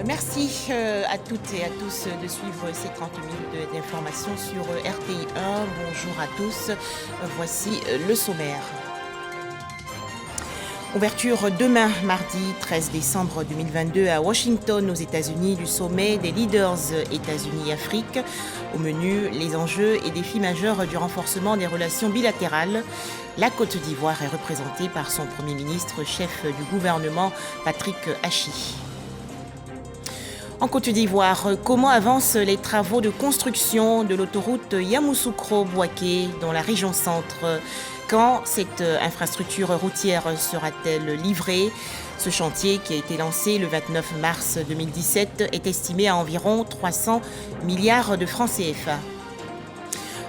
Merci à toutes et à tous de suivre ces 30 minutes d'information sur RTI 1. Bonjour à tous. Voici le sommaire. Ouverture demain, mardi 13 décembre 2022 à Washington, aux États-Unis, du sommet des leaders États-Unis-Afrique. Au menu, les enjeux et défis majeurs du renforcement des relations bilatérales. La Côte d'Ivoire est représentée par son Premier ministre, chef du gouvernement, Patrick Achi. En Côte d'Ivoire, comment avancent les travaux de construction de l'autoroute Yamoussoukro-Bouaké dans la région centre? Quand cette infrastructure routière sera-t-elle livrée? Ce chantier, qui a été lancé le 29 mars 2017, est estimé à environ 300 milliards de francs CFA.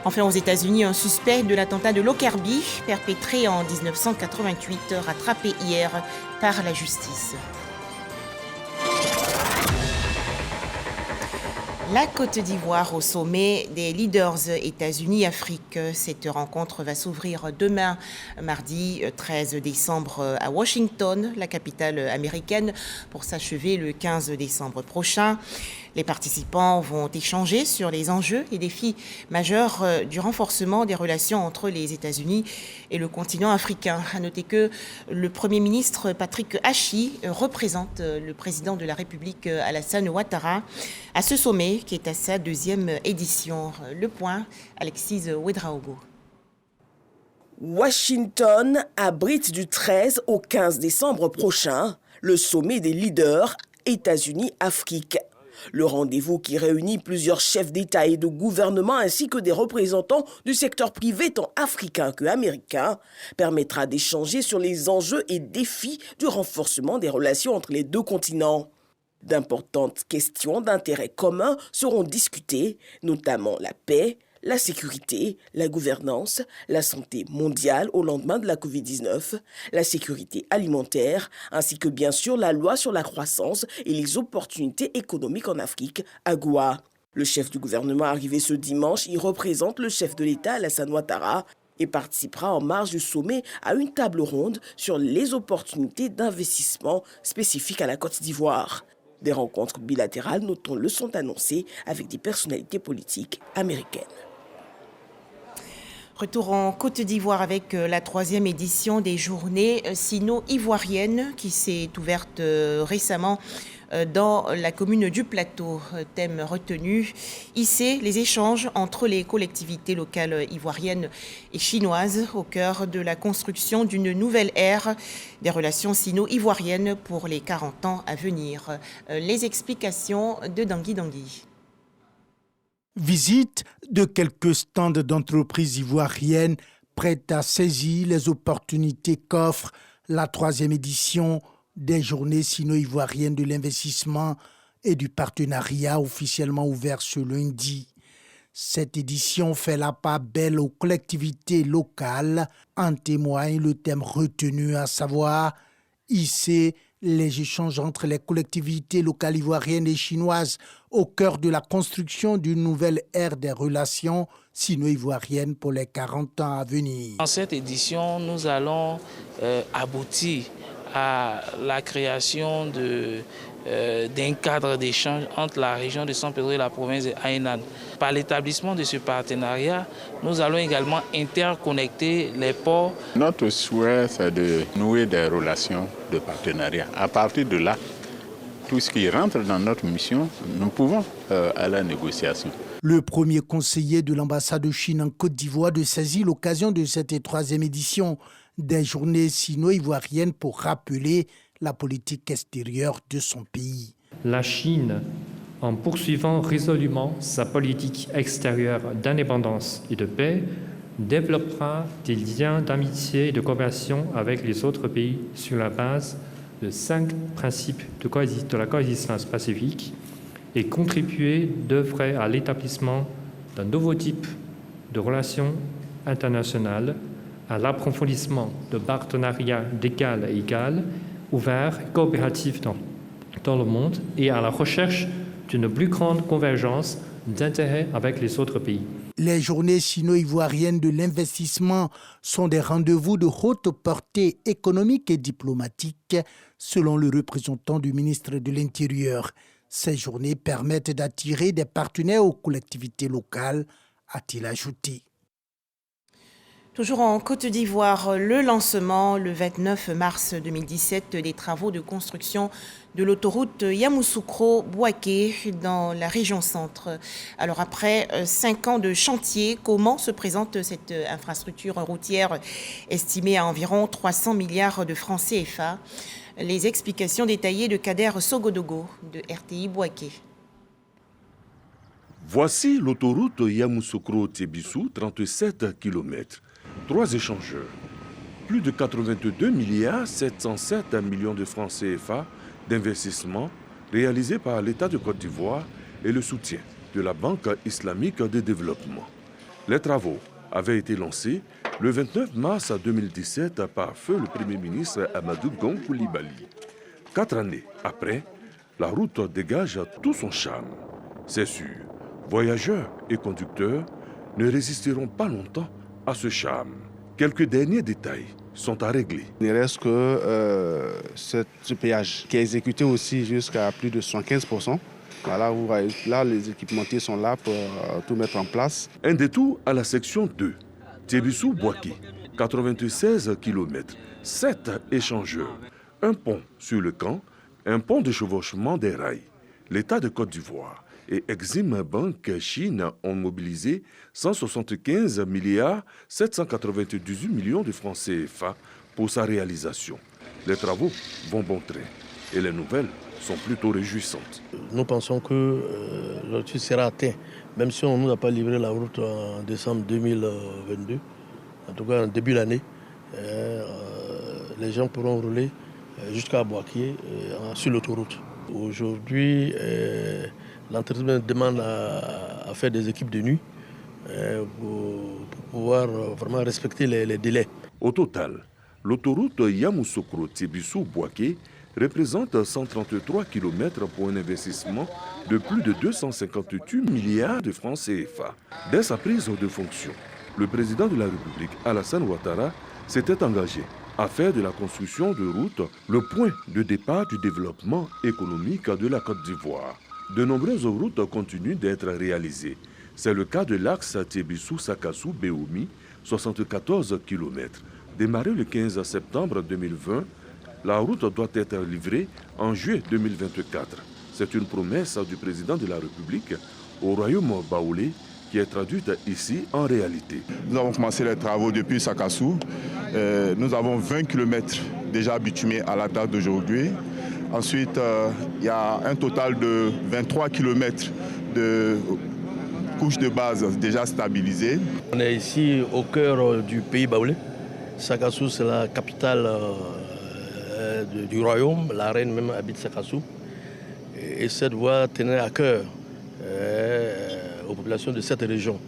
Enfin, aux États-Unis, un suspect de l'attentat de Lockerbie, perpétré en 1988, rattrapé hier par la justice. La Côte d'Ivoire au sommet des leaders États-Unis-Afrique. Cette rencontre va s'ouvrir demain, mardi 13 décembre à Washington, la capitale américaine, pour s'achever le 15 décembre prochain. Les participants vont échanger sur les enjeux et défis majeurs du renforcement des relations entre les États-Unis et le continent africain. À noter que le Premier ministre Patrick Achi représente le président de la République Alassane Ouattara à ce sommet qui est à sa deuxième édition. Le point, Alexis Ouedraogo. Washington abrite du 13 au 15 décembre prochain le sommet des leaders États-Unis-Afrique. Le rendez-vous qui réunit plusieurs chefs d'État et de gouvernement ainsi que des représentants du secteur privé tant africain que américain permettra d'échanger sur les enjeux et défis du renforcement des relations entre les deux continents. D'importantes questions d'intérêt commun seront discutées, notamment la paix, la sécurité, la gouvernance, la santé mondiale au lendemain de la Covid-19, la sécurité alimentaire, ainsi que bien sûr la loi sur la croissance et les opportunités économiques en Afrique, AGOA. Le chef du gouvernement arrivé ce dimanche y représente le chef de l'État Alassane Ouattara et participera en marge du sommet à une table ronde sur les opportunités d'investissement spécifiques à la Côte d'Ivoire. Des rencontres bilatérales, notons-le, sont annoncées avec des personnalités politiques américaines. Retour en Côte d'Ivoire avec la 3e édition des journées sino-ivoiriennes qui s'est ouverte récemment dans la commune du Plateau. Thème retenu, hisser les échanges entre les collectivités locales ivoiriennes et chinoises au cœur de la construction d'une nouvelle ère des relations sino-ivoiriennes pour les 40 ans à venir. Les explications de Dangui Dangui. Visite de quelques stands d'entreprises ivoiriennes prêtes à saisir les opportunités qu'offre la 3e édition des journées sino-ivoiriennes de l'investissement et du partenariat officiellement ouvert ce lundi. Cette édition fait la part belle aux collectivités locales. En témoigne le thème retenu, à savoir hisser les échanges entre les collectivités locales ivoiriennes et chinoises au cœur de la construction d'une nouvelle ère des relations sino-ivoiriennes pour les 40 ans à venir. Dans cette édition, nous allons aboutir à la création d'un cadre d'échange entre la région de San Pedro et la province de Hainan. Par l'établissement de ce partenariat, nous allons également interconnecter les ports. Notre souhait, c'est de nouer des relations de partenariat. À partir de là, tout ce qui rentre dans notre mission, nous pouvons à la négociation. Le premier conseiller de l'ambassade de Chine en Côte d'Ivoire de saisir l'occasion de cette 3e édition des journées sino-ivoiriennes pour rappeler la politique extérieure de son pays. La Chine, en poursuivant résolument sa politique extérieure d'indépendance et de paix, développera des liens d'amitié et de coopération avec les autres pays sur la base de 5 principes de la coexistence pacifique et d'œuvrer à l'établissement d'un nouveau type de relations internationales, à l'approfondissement de partenariats d'égal à égal, ouverts et coopératifs dans le monde et à la recherche d'une plus grande convergence d'intérêts avec les autres pays. Les journées sino-ivoiriennes de l'investissement sont des rendez-vous de haute portée économique et diplomatique, selon le représentant du ministre de l'Intérieur. Ces journées permettent d'attirer des partenaires aux collectivités locales, a-t-il ajouté. Toujours en Côte d'Ivoire, le lancement le 29 mars 2017 des travaux de construction de l'autoroute Yamoussoukro-Bouaké dans la région centre. Alors après 5 ans de chantier, comment se présente cette infrastructure routière estimée à environ 300 milliards de francs CFA? Les explications détaillées de Kader Sogodogo de RTI Bouaké. Voici l'autoroute Yamoussoukro-Tébissou, 37 km. 3 échangeurs. Plus de 82 milliards 707 millions de francs CFA d'investissement réalisés par l'État de Côte d'Ivoire et le soutien de la Banque islamique de développement. Les travaux avaient été lancés le 29 mars 2017 par feu le Premier ministre Amadou Gon Coulibaly. 4 années après, la route dégage tout son charme. C'est sûr, voyageurs et conducteurs ne résisteront pas longtemps à ce charme. Quelques derniers détails sont à régler. Il ne reste que ce péage qui est exécuté aussi jusqu'à plus de 75%. Voilà, vous voyez, là, les équipementiers sont là pour tout mettre en place. Un détour à la section 2, Tébissou-Bouaké, 96 km, 7 échangeurs, un pont sur le camp, un pont de chevauchement des rails. L'État de Côte d'Ivoire et Exim Bank Chine ont mobilisé 175 milliards 798 millions de francs CFA pour sa réalisation. Les travaux vont bon train et les nouvelles sont plutôt réjouissantes. Nous pensons que l'objectif sera atteint, même si on ne nous a pas livré la route en décembre 2022. En tout cas, en début d'année, les gens pourront rouler jusqu'à Bouaké sur l'autoroute. Aujourd'hui, l'entreprise demande à faire des équipes de nuit pour pouvoir vraiment respecter les délais. Au total, l'autoroute Yamoussoukro-Tébissou-Bouaké représente 133 km pour un investissement de plus de 258 milliards de francs CFA. Dès sa prise de fonction, le président de la République, Alassane Ouattara, s'était engagé à faire de la construction de routes le point de départ du développement économique de la Côte d'Ivoire. De nombreuses routes continuent d'être réalisées. C'est le cas de l'axe Tébissou-Sakassou-Béoumi, 74 km. Démarré le 15 septembre 2020, la route doit être livrée en juillet 2024. C'est une promesse du président de la République au royaume baoulé qui est traduite ici en réalité. Nous avons commencé les travaux depuis Sakassou. Nous avons 20 km déjà bitumés à la date d'aujourd'hui. Ensuite, il y a un total de 23 km de couches de base déjà stabilisées. On est ici au cœur du pays baoulé. Sakassou, c'est la capitale du royaume. La reine même habite Sakassou. Et cette voie tenait à cœur aux populations de cette région.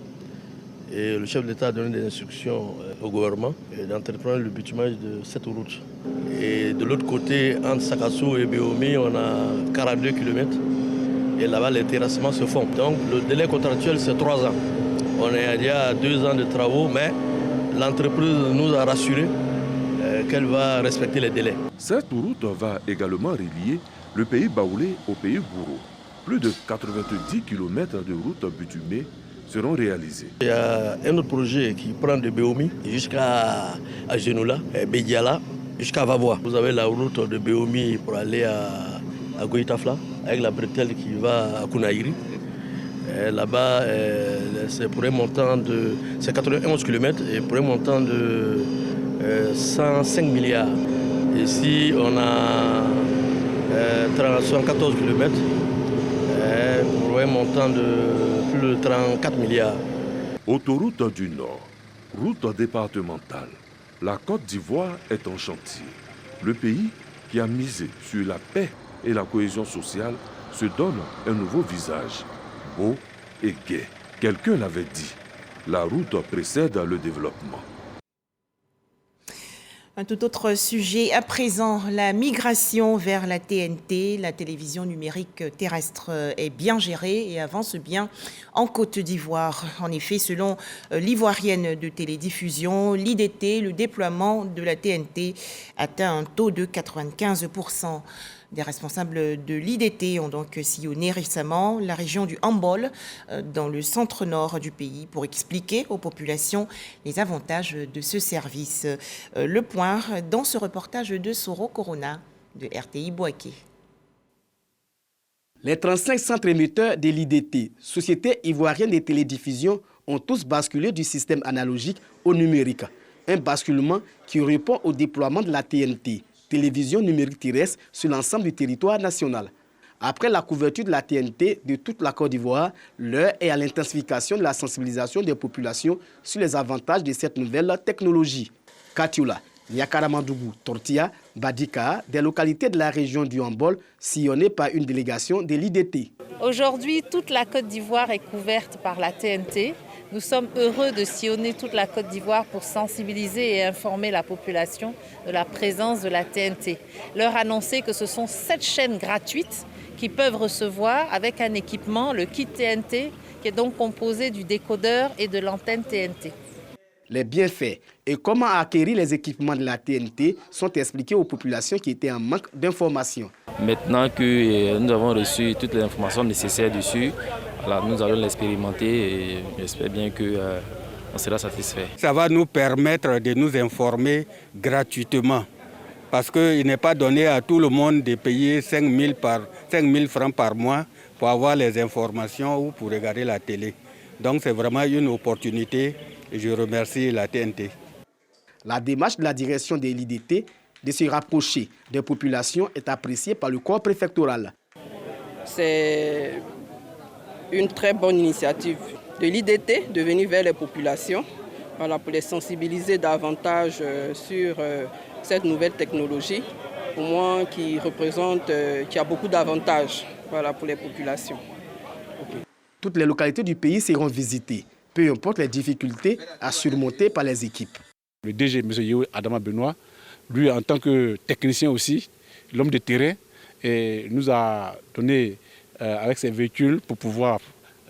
Et le chef de l'État a donné des instructions au gouvernement d'entreprendre le bitumage de cette route. Et de l'autre côté, entre Sakassou et Béoumi, on a 42 km. Et là-bas, les terrassements se font. Donc le délai contractuel, c'est 3 ans. On est il y a 2 ans de travaux, mais l'entreprise nous a rassuré qu'elle va respecter les délais. Cette route va également relier le pays baoulé au pays gourou. Plus de 90 km de routes bitumées seront réalisés. Il y a un autre projet qui prend de Béoumi jusqu'à Genoula, Bédiala, jusqu'à Vavois. Vous avez la route de Béoumi pour aller à Goïtafla, avec la bretelle qui va à Kounaïri. Là-bas, c'est pour un montant de 91 km et pour un montant de 105 milliards. Ici, on a 114 km pour un montant de plus de 34 milliards. Autoroute du Nord, route départementale. La Côte d'Ivoire est en chantier. Le pays qui a misé sur la paix et la cohésion sociale se donne un nouveau visage, beau et gai. Quelqu'un l'avait dit, la route précède le développement. Un tout autre sujet à présent, la migration vers la TNT, la télévision numérique terrestre est bien gérée et avance bien en Côte d'Ivoire. En effet, selon l'Ivoirienne de télédiffusion, l'IDT, le déploiement de la TNT atteint un taux de 95%. Des responsables de l'IDT ont donc sillonné récemment la région du Hambol, dans le centre-nord du pays, pour expliquer aux populations les avantages de ce service. Le point dans ce reportage de Soro Corona de RTI Boaké. Les 35 centres émetteurs de l'IDT, Société ivoirienne de télédiffusion, ont tous basculé du système analogique au numérique. Un basculement qui répond au déploiement de la TNT, télévision numérique terrestre, sur l'ensemble du territoire national. Après la couverture de la TNT de toute la Côte d'Ivoire, l'heure est à l'intensification de la sensibilisation des populations sur les avantages de cette nouvelle technologie. Katioula, Yakaramandougou, Tortilla, Badika, des localités de la région du Hambol, sillonnées par une délégation de l'IDT. Aujourd'hui, toute la Côte d'Ivoire est couverte par la TNT. Nous sommes heureux de sillonner toute la Côte d'Ivoire pour sensibiliser et informer la population de la présence de la TNT. Leur annoncer que ce sont 7 chaînes gratuites qui peuvent recevoir avec un équipement, le kit TNT, qui est donc composé du décodeur et de l'antenne TNT. Les bienfaits et comment acquérir les équipements de la TNT sont expliqués aux populations qui étaient en manque d'informations. Maintenant que nous avons reçu toutes les informations nécessaires dessus, alors nous allons l'expérimenter et j'espère bien qu'on sera satisfait. Ça va nous permettre de nous informer gratuitement parce qu'il n'est pas donné à tout le monde de payer 5 000 francs par mois pour avoir les informations ou pour regarder la télé. Donc c'est vraiment une opportunité. Et je remercie la TNT. La démarche de la direction de l'IDT de se rapprocher des populations est appréciée par le corps préfectoral. C'est une très bonne initiative de l'IDT de venir vers les populations pour les sensibiliser davantage sur cette nouvelle technologie, pour moi qui a beaucoup d'avantages pour les populations. Toutes les localités du pays seront visitées, peu importe les difficultés à surmonter par les équipes. Le DG, M. Yeo Adama Benoît, lui en tant que technicien aussi, l'homme de terrain, nous a donné avec ses véhicules pour pouvoir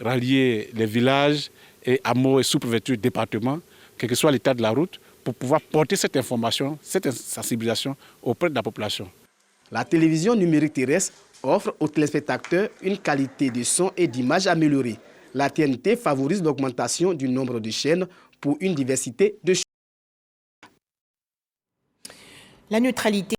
rallier les villages et hameaux et sous-préfectures, départements, quel que soit l'état de la route, pour pouvoir porter cette information, cette sensibilisation auprès de la population. La télévision numérique terrestre offre aux téléspectateurs une qualité de son et d'image améliorée. La TNT favorise l'augmentation du nombre de chaînes pour une diversité de chaînes. La neutralité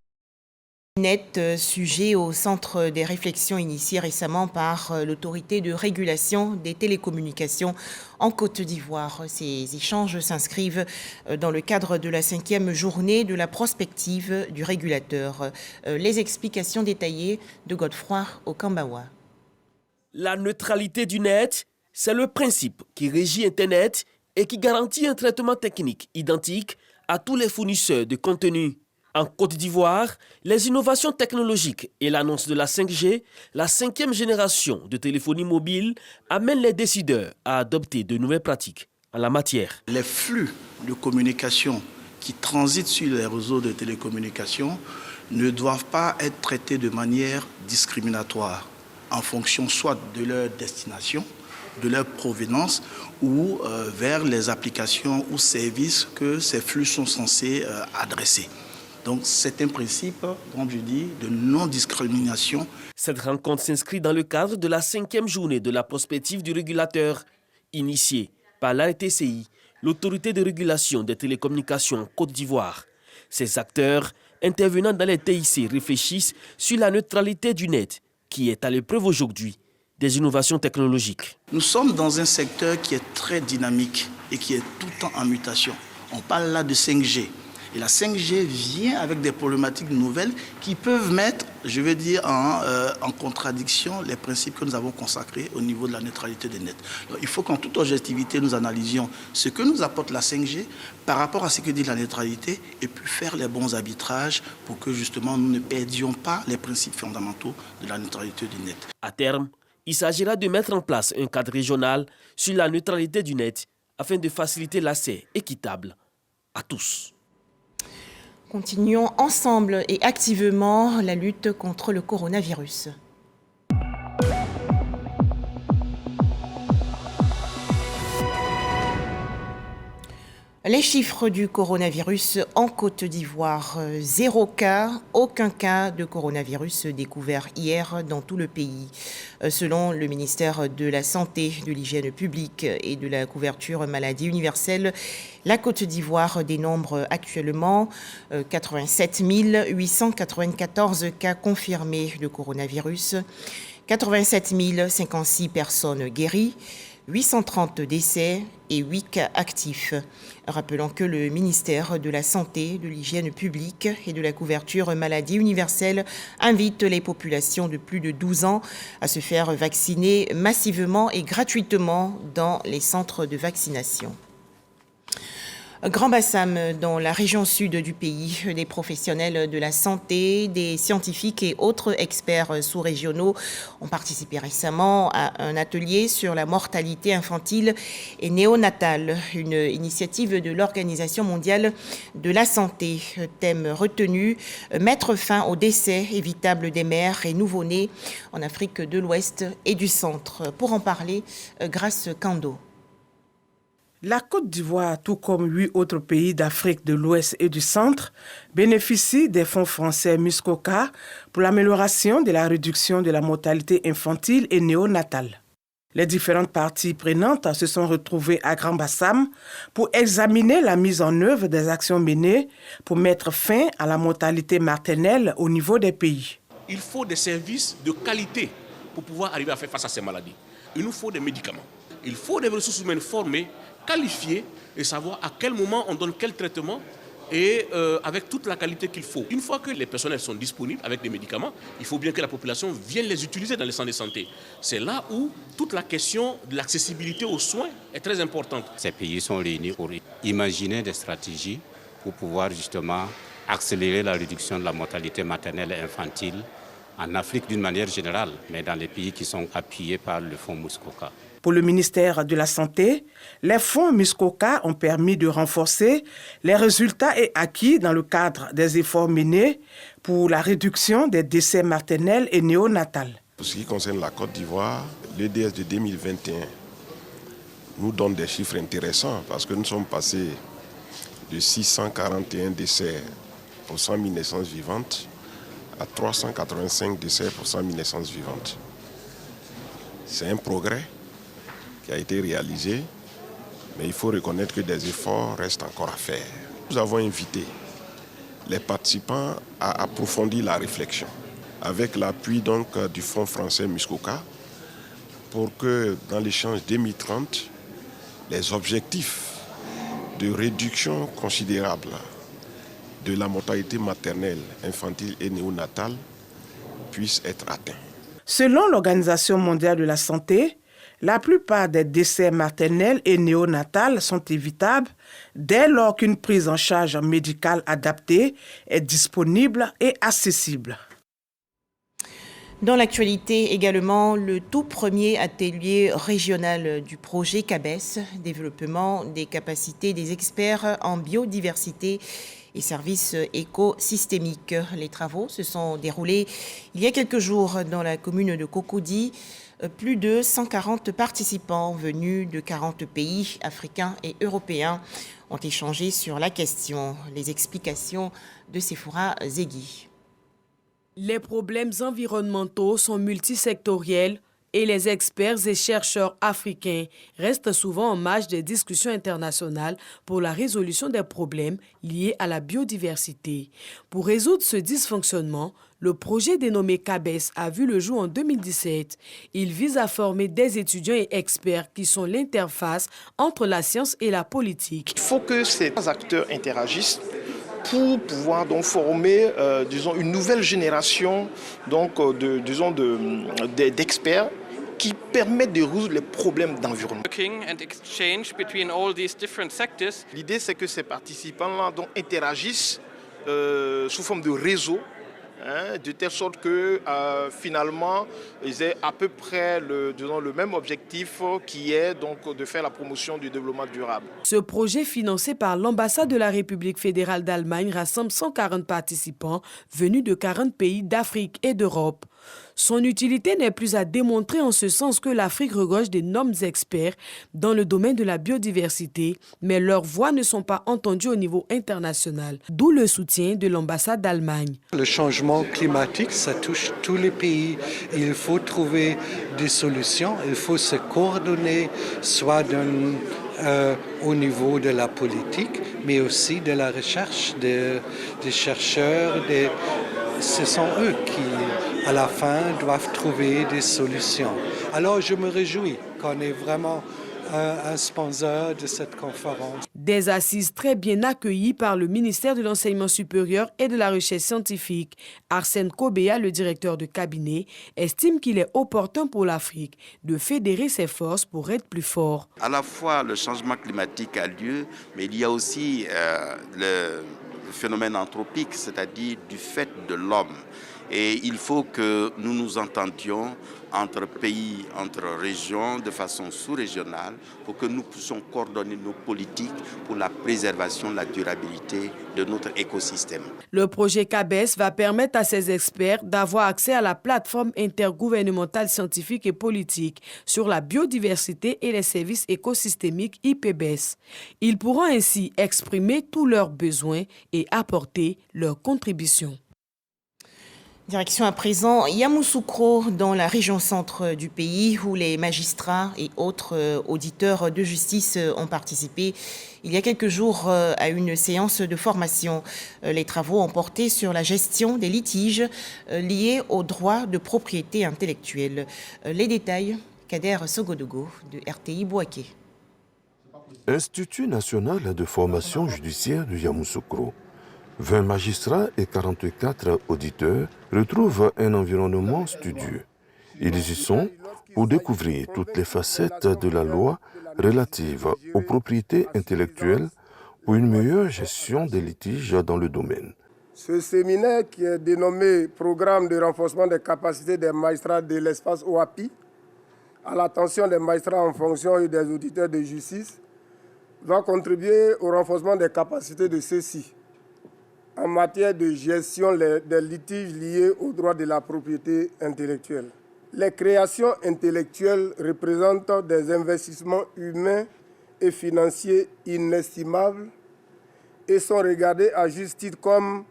net, sujet au centre des réflexions initiées récemment par l'autorité de régulation des télécommunications en Côte d'Ivoire. Ces échanges s'inscrivent dans le cadre de la 5e journée de la prospective du régulateur. Les explications détaillées de Godefroy Okambawa. La neutralité du net, c'est le principe qui régit Internet et qui garantit un traitement technique identique à tous les fournisseurs de contenu. En Côte d'Ivoire, les innovations technologiques et l'annonce de la 5G, la 5e génération de téléphonie mobile, amènent les décideurs à adopter de nouvelles pratiques en la matière. Les flux de communication qui transitent sur les réseaux de télécommunications ne doivent pas être traités de manière discriminatoire en fonction soit de leur destination, de leur provenance ou vers les applications ou services que ces flux sont censés adresser. Donc c'est un principe, comme je dis, de non-discrimination. Cette rencontre s'inscrit dans le cadre de la 5e journée de la prospective du régulateur, initiée par l'ARTCI, l'autorité de régulation des télécommunications en Côte d'Ivoire. Ces acteurs intervenant dans les TIC réfléchissent sur la neutralité du net, qui est à l'épreuve aujourd'hui des innovations technologiques. Nous sommes dans un secteur qui est très dynamique et qui est tout le temps en mutation. On parle là de 5G. Et la 5G vient avec des problématiques nouvelles qui peuvent mettre, je veux dire, en contradiction les principes que nous avons consacrés au niveau de la neutralité des nets. Donc, il faut qu'en toute objectivité, nous analysions ce que nous apporte la 5G par rapport à ce que dit la neutralité et puis faire les bons arbitrages pour que justement nous ne perdions pas les principes fondamentaux de la neutralité du net. À terme, il s'agira de mettre en place un cadre régional sur la neutralité du net afin de faciliter l'accès équitable à tous. Continuons ensemble et activement la lutte contre le coronavirus. Les chiffres du coronavirus en Côte d'Ivoire, 0 cas, aucun cas de coronavirus découvert hier dans tout le pays. Selon le ministère de la Santé, de l'Hygiène publique et de la couverture maladie universelle, la Côte d'Ivoire dénombre actuellement 87 894 cas confirmés de coronavirus, 87 056 personnes guéries, 830 décès et 8 cas actifs. Rappelons que le ministère de la Santé, de l'Hygiène publique et de la couverture maladie universelle invite les populations de plus de 12 ans à se faire vacciner massivement et gratuitement dans les centres de vaccination. Grand Bassam, dans la région sud du pays, des professionnels de la santé, des scientifiques et autres experts sous-régionaux ont participé récemment à un atelier sur la mortalité infantile et néonatale, une initiative de l'Organisation mondiale de la santé. Thème retenu, mettre fin aux décès évitables des mères et nouveau-nés en Afrique de l'Ouest et du Centre. Pour en parler, Grace Kando. La Côte d'Ivoire, tout comme 8 autres pays d'Afrique de l'Ouest et du Centre, bénéficie des fonds français Muskoka pour l'amélioration de la réduction de la mortalité infantile et néonatale. Les différentes parties prenantes se sont retrouvées à Grand Bassam pour examiner la mise en œuvre des actions menées pour mettre fin à la mortalité maternelle au niveau des pays. Il faut des services de qualité pour pouvoir arriver à faire face à ces maladies. Il nous faut des médicaments. Il faut des ressources humaines formées, qualifiées et savoir à quel moment on donne quel traitement et avec toute la qualité qu'il faut. Une fois que les personnels sont disponibles avec des médicaments, il faut bien que la population vienne les utiliser dans les centres de santé. C'est là où toute la question de l'accessibilité aux soins est très importante. Ces pays sont réunis pour imaginer des stratégies pour pouvoir justement accélérer la réduction de la mortalité maternelle et infantile en Afrique d'une manière générale, mais dans les pays qui sont appuyés par le fonds Muskoka. Pour le ministère de la Santé, les fonds Muskoka ont permis de renforcer les résultats et acquis dans le cadre des efforts menés pour la réduction des décès maternels et néonatales. Pour ce qui concerne la Côte d'Ivoire, l'EDS de 2021 nous donne des chiffres intéressants parce que nous sommes passés de 641 décès pour 100 000 naissances vivantes à 385 décès pour 100 000 naissances vivantes. C'est un progrès qui a été réalisé, mais il faut reconnaître que des efforts restent encore à faire. Nous avons invité les participants à approfondir la réflexion avec l'appui donc du fonds français Muskoka pour que dans l'échange 2030, les objectifs de réduction considérable de la mortalité maternelle, infantile et néonatale puissent être atteints. Selon l'Organisation mondiale de la santé, la plupart des décès maternels et néonatals sont évitables dès lors qu'une prise en charge médicale adaptée est disponible et accessible. Dans l'actualité également, le tout premier atelier régional du projet CABES, développement des capacités des experts en biodiversité et services écosystémiques. Les travaux se sont déroulés il y a quelques jours dans la commune de Cocody. Plus de 140 participants venus de 40 pays africains et européens ont échangé sur la question. Les explications de Sephora Zegui. Les problèmes environnementaux sont multisectoriels et les experts et chercheurs africains restent souvent en marge des discussions internationales pour la résolution des problèmes liés à la biodiversité. Pour résoudre ce dysfonctionnement, le projet dénommé CABES a vu le jour en 2017. Il vise à former des étudiants et experts qui sont l'interface entre la science et la politique. Il faut que ces acteurs interagissent pour pouvoir donc former une nouvelle génération d'experts qui permettent de résoudre les problèmes d'environnement. L'idée, c'est que ces participants-là interagissent sous forme de réseau, de telle sorte que finalement, ils aient à peu près le même objectif qui est donc de faire la promotion du développement durable. Ce projet financé par l'ambassade de la République fédérale d'Allemagne rassemble 140 participants venus de 40 pays d'Afrique et d'Europe. Son utilité n'est plus à démontrer en ce sens que l'Afrique regorge d'énormes experts dans le domaine de la biodiversité, mais leurs voix ne sont pas entendues au niveau international, d'où le soutien de l'ambassade d'Allemagne. Le changement climatique, ça touche tous les pays. Il faut trouver des solutions, il faut se coordonner, soit au niveau de la politique, mais aussi de la recherche, des chercheurs. Ce sont eux qui, à la fin, doivent trouver des solutions. Alors, je me réjouis qu'on ait vraiment un sponsor de cette conférence. Des assises très bien accueillies par le ministère de l'Enseignement supérieur et de la Recherche scientifique. Arsène Kobea, le directeur de cabinet, estime qu'il est opportun pour l'Afrique de fédérer ses forces pour être plus fort. À la fois, le changement climatique a lieu, mais il y a aussi le phénomène anthropique, c'est-à-dire du fait de l'homme. Et il faut que nous nous entendions entre pays, entre régions, de façon sous-régionale, pour que nous puissions coordonner nos politiques pour la préservation, la durabilité de notre écosystème. Le projet CABES va permettre à ces experts d'avoir accès à la plateforme intergouvernementale scientifique et politique sur la biodiversité et les services écosystémiques IPBES. Ils pourront ainsi exprimer tous leurs besoins et apporter leur contribution. Direction à présent Yamoussoukro, dans la région centre du pays, où les magistrats et autres auditeurs de justice ont participé il y a quelques jours à une séance de formation. Les travaux ont porté sur la gestion des litiges liés aux droits de propriété intellectuelle. Les détails, Kader Sogodogo de RTI Bouaké. Institut national de formation judiciaire de Yamoussoukro. 20 magistrats et 44 auditeurs retrouvent un environnement studieux. Ils y sont pour découvrir toutes les facettes de la loi relative aux propriétés intellectuelles pour une meilleure gestion des litiges dans le domaine. Ce séminaire, qui est dénommé Programme de renforcement des capacités des magistrats de l'espace OAPI, à l'attention des magistrats en fonction et des auditeurs de justice, va contribuer au renforcement des capacités de ceux-ci en matière de gestion des litiges liés aux droits de la propriété intellectuelle. Les créations intellectuelles représentent des investissements humains et financiers inestimables et sont regardées à juste titre comme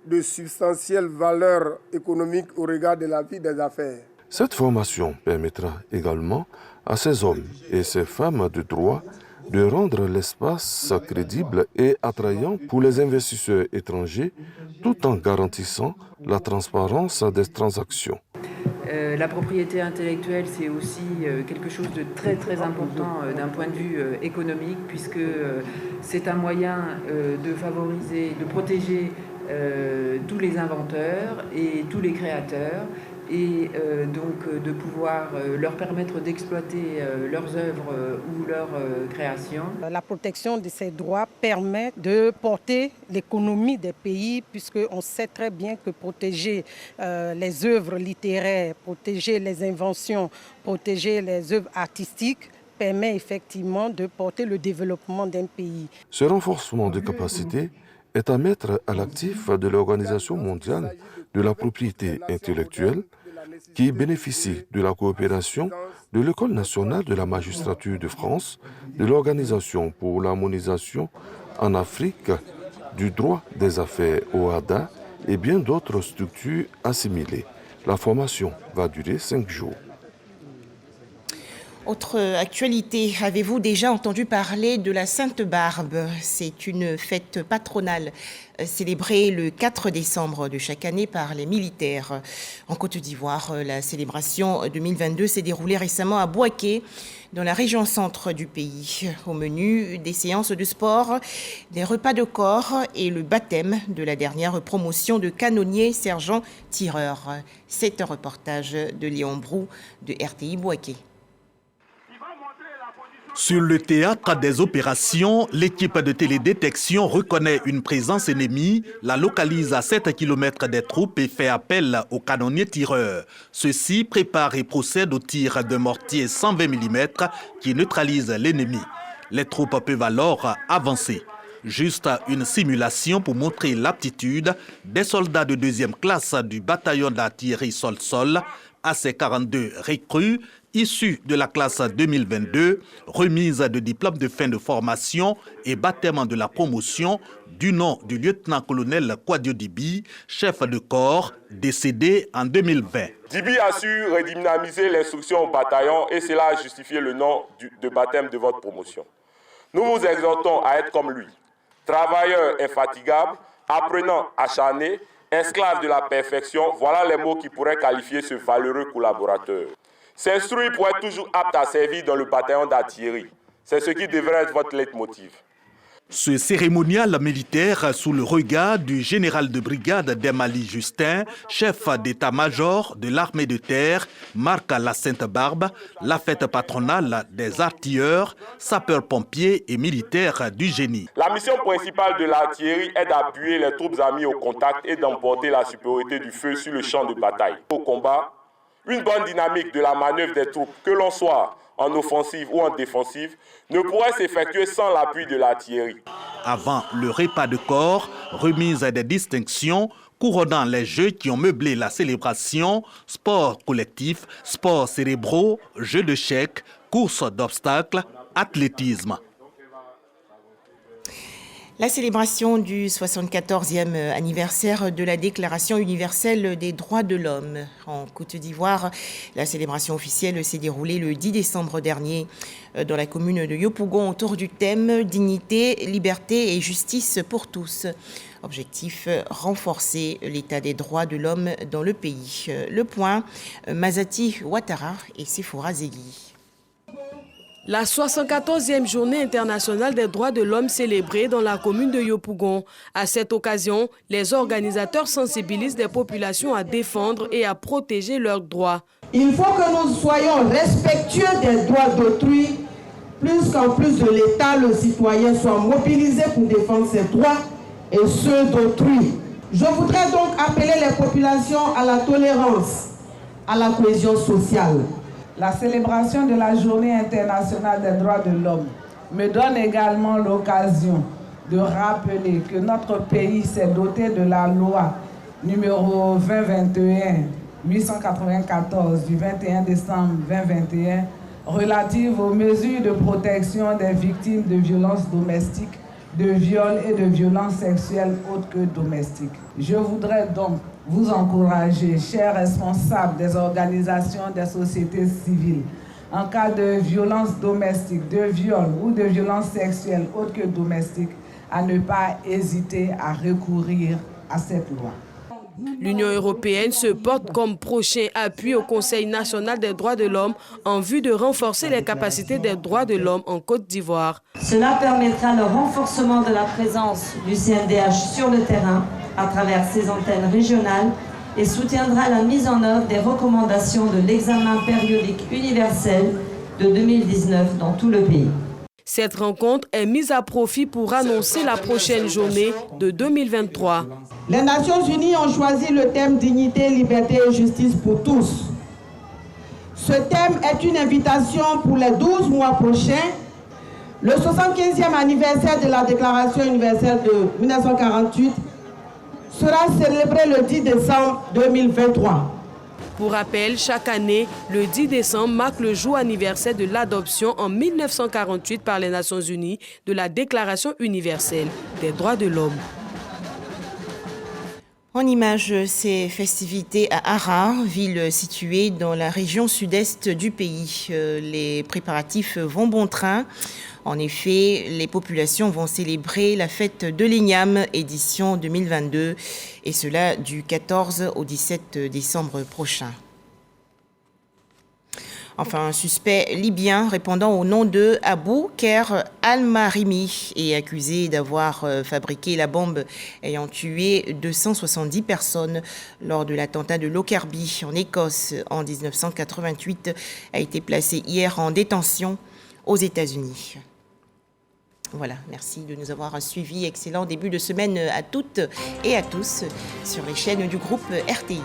de substantielles valeurs économiques au regard de la vie des affaires. Cette formation permettra également à ces hommes et ces femmes de droit de rendre l'espace crédible et attrayant pour les investisseurs étrangers, tout en garantissant la transparence des transactions. La propriété intellectuelle, c'est aussi quelque chose de très très important d'un point de vue économique, puisque c'est un moyen de favoriser, de protéger tous les inventeurs et tous les créateurs, et donc de pouvoir leur permettre d'exploiter leurs œuvres ou leurs créations. La protection de ces droits permet de porter l'économie des pays, puisqu'on sait très bien que protéger les œuvres littéraires, protéger les inventions, protéger les œuvres artistiques permet effectivement de porter le développement d'un pays. Ce renforcement de capacités est à mettre à l'actif de l'Organisation mondiale de la propriété intellectuelle, qui bénéficie de la coopération de l'École nationale de la magistrature de France, de l'Organisation pour l'harmonisation en Afrique, du droit des affaires OHADA et bien d'autres structures assimilées. La formation va durer 5 jours. Autre actualité, avez-vous déjà entendu parler de la Sainte-Barbe? C'est une fête patronale célébrée le 4 décembre de chaque année par les militaires. En Côte d'Ivoire, la célébration 2022 s'est déroulée récemment à Bouaké, dans la région centre du pays. Au menu, des séances de sport, des repas de corps et le baptême de la dernière promotion de canonnier sergent tireur. C'est un reportage de Léon Brou de RTI Bouaké. Sur le théâtre des opérations, l'équipe de télédétection reconnaît une présence ennemie, la localise à 7 km des troupes et fait appel aux canonniers tireurs. Ceux-ci préparent et procèdent au tir de mortier 120 mm qui neutralise l'ennemi. Les troupes peuvent alors avancer. Juste une simulation pour montrer l'aptitude des soldats de 2e classe du bataillon d'artillerie sol-sol, AC-42 recrues, issus de la classe 2022, remise de diplôme de fin de formation et baptême de la promotion du nom du lieutenant-colonel Kouadio Dibi, chef de corps, décédé en 2020. Dibi a su redynamiser l'instruction au bataillon et cela a justifié le nom de baptême de votre promotion. Nous vous exhortons à être comme lui, travailleur infatigable, apprenant acharné, esclave de la perfection, voilà les mots qui pourraient qualifier ce valeureux collaborateur. S'instruire pour être toujours apte à servir dans le bataillon d'artillerie, c'est ce qui devrait être votre leitmotiv. Ce cérémonial militaire sous le regard du général de brigade Demali Justin, chef d'état-major de l'armée de terre, marque la Sainte-Barbe, la fête patronale des artilleurs, sapeurs-pompiers et militaires du génie. La mission principale de l'artillerie est d'appuyer les troupes amies au contact et d'emporter la supériorité du feu sur le champ de bataille. Au combat, une bonne dynamique de la manœuvre des troupes, que l'on soit en offensive ou en défensive, ne pourrait s'effectuer sans l'appui de l'artillerie. Avant le repas de corps, remise des distinctions, couronnant les jeux qui ont meublé la célébration, sport collectif, sports cérébraux, jeux de chèques, courses d'obstacles, athlétisme. La célébration du 74e anniversaire de la Déclaration universelle des droits de l'homme. En Côte d'Ivoire, la célébration officielle s'est déroulée le 10 décembre dernier dans la commune de Yopougon autour du thème « Dignité, liberté et justice pour tous ». Objectif, renforcer l'état des droits de l'homme dans le pays. Le point, Mazati Ouattara et Sephora Zegui. La 74e journée internationale des droits de l'homme célébrée dans la commune de Yopougon. À cette occasion, les organisateurs sensibilisent les populations à défendre et à protéger leurs droits. Il faut que nous soyons respectueux des droits d'autrui, plus qu'en plus de l'État, le citoyen soit mobilisé pour défendre ses droits et ceux d'autrui. Je voudrais donc appeler les populations à la tolérance, à la cohésion sociale. La célébration de la Journée internationale des droits de l'homme me donne également l'occasion de rappeler que notre pays s'est doté de la loi numéro 2021-894 du 21 décembre 2021 relative aux mesures de protection des victimes de violences domestiques, de viols et de violences sexuelles autres que domestiques. Je voudrais donc vous encourager, chers responsables des organisations des sociétés civiles, en cas de violence domestique, de viol ou de violence sexuelle autre que domestique, à ne pas hésiter à recourir à cette loi. L'Union européenne se porte comme prochain appui au Conseil national des droits de l'homme en vue de renforcer les capacités des droits de l'homme en Côte d'Ivoire. Cela permettra le renforcement de la présence du CNDH sur le terrain à travers ses antennes régionales et soutiendra la mise en œuvre des recommandations de l'examen périodique universel de 2019 dans tout le pays. Cette rencontre est mise à profit pour annoncer la prochaine journée de 2023. Les Nations Unies ont choisi le thème « Dignité, liberté et justice pour tous ». Ce thème est une invitation pour les 12 mois prochains, le 75e anniversaire de la Déclaration universelle de 1948 sera célébré le 10 décembre 2023. Pour rappel, chaque année, le 10 décembre marque le jour anniversaire de l'adoption en 1948 par les Nations Unies de la Déclaration universelle des droits de l'homme. En image, ces festivités à Ara, ville située dans la région sud-est du pays. Les préparatifs vont bon train. En effet, les populations vont célébrer la fête de l'Igname, édition 2022, et cela du 14 au 17 décembre prochain. Enfin, un suspect libyen répondant au nom de Abou Ker Al-Marimi est accusé d'avoir fabriqué la bombe ayant tué 270 personnes lors de l'attentat de Lockerbie en Écosse en 1988, a été placé hier en détention aux États-Unis. Voilà, merci de nous avoir suivis. Excellent début de semaine à toutes et à tous sur les chaînes du groupe RTI.